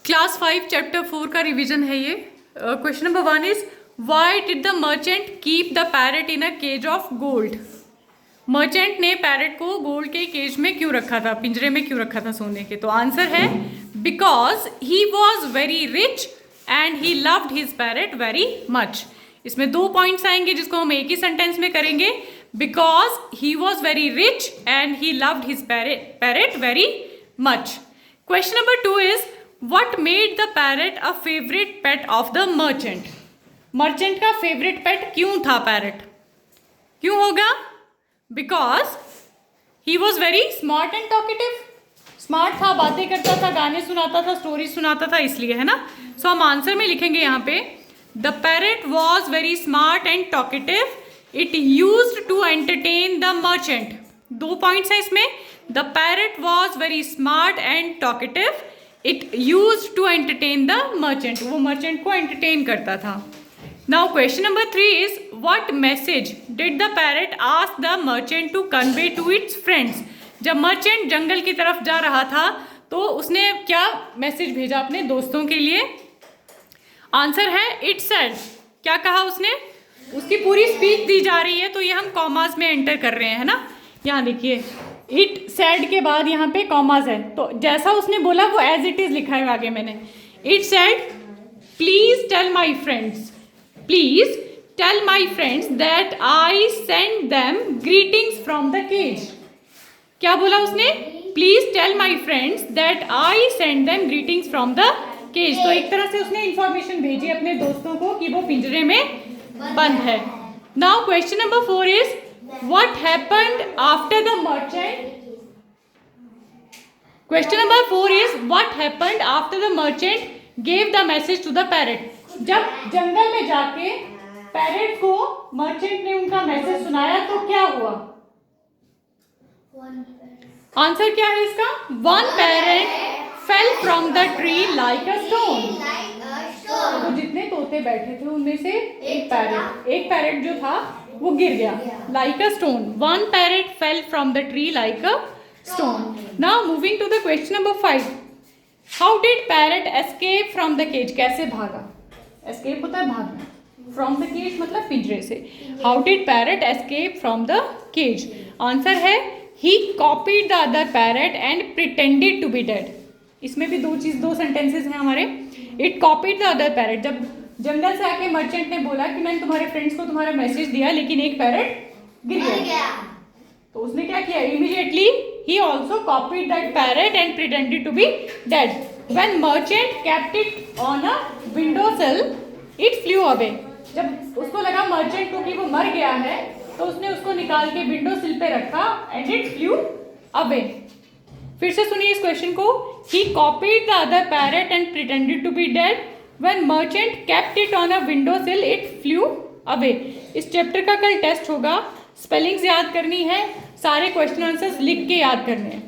Class 5 chapter 4 का revision है ये। Question number 1 is why did the merchant keep the parrot in a cage of gold. Merchant ने parrot को gold के cage में क्यों रखा था, पिंजरे में क्यों रखा था सोने के। तो आंसर है because he was very rich and he loved his parrot very much. इसमें 2 पॉइंट्स आएंगे जिसको हम एक ही सेंटेंस में करेंगे। Because he was very rich and he loved his parrot very much. Question number 2 is What made the parrot a favorite pet of the merchant? Merchant का favourite pet क्यों था पैरट? क्यों होगा? Because he was very smart and talkative. Smart था, बातें करता था, गाने सुनाता था, स्टोरी सुनाता था, इसलिए है ना। सो हम आंसर में लिखेंगे यहाँ पे the parrot was very smart and talkative, it used to entertain the merchant. 2 points हैं इसमें। The parrot was very smart and talkative, it use to entertain the merchant. वो मर्चेंट को एंटरटेन करता था। Now question number 3 is what message did the parrot ask the merchant to convey to its friends. जब merchant जंगल की तरफ जा रहा था तो उसने क्या मैसेज भेजा अपने दोस्तों के लिए? आंसर है इट सेड। क्या कहा उसने? उसकी पूरी स्पीच दी जा रही है तो ये हम कॉमास में एंटर कर रहे हैं, है ना। यहाँ देखिए इट सेड के बाद यहाँ पे कॉमास है, तो जैसा उसने बोला वो एज इट इज लिखा है आगे मैंने। It said please tell my friends, please tell my friends that I send them greetings from the cage. क्या बोला उसने? Please tell my friends that I send them greetings from the cage. तो एक तरह से उसने इंफॉर्मेशन भेजी अपने दोस्तों को कि वो पिंजरे में बंद है। Now question number 4 is What happened after the merchant? Question number 4 is what happened after the merchant gave the message to the parrot? जब जंगल में जाके पैरट को मर्चेंट ने उनका मैसेज सुनाया तो क्या हुआ? आंसर क्या है इसका? One parrot fell from the tree like a stone. तो जितने तोते बैठे थे उनमें से एक पैरट जो था वो गिर गया। like a stone. One parrot fell from the tree like a stone. Now moving to the question number 5. How did parrot escape from the cage? कैसे भागा? escape होता है भागना, from the cage मतलब पिंजरे से। How did parrot escape from the cage? Answer है he copied the other parrot and pretended to be dead. इसमें भी 2 सेंटेंसेस हैं हमारे। It copied the other parrot. जब जंगल से आके मर्चेंट ने बोला कि मैंने तुम्हारे फ्रेंड्स को तुम्हारा मैसेज दिया लेकिन एक पैरट गिर गया, तो उसने क्या किया? इमीडिएटली ही also copied that parrot and pretended to be dead. When merchant kept it on a window sill it flew away. जब उसको लगा मर्चेंट को कि वो मर गया है तो उसने उसको निकाल के विंडो सिल पे रखा एंड इट फ्लू अवे। फिर से सुनिए इस क्वेश्चन को। He copied the other parrot and pretended to be dead, When merchant kept it on a window sill, it flew away. इस चैप्टर का कल टेस्ट होगा, स्पेलिंग्स याद करनी है, सारे क्वेश्चन आंसर्स लिख के याद करने हैं।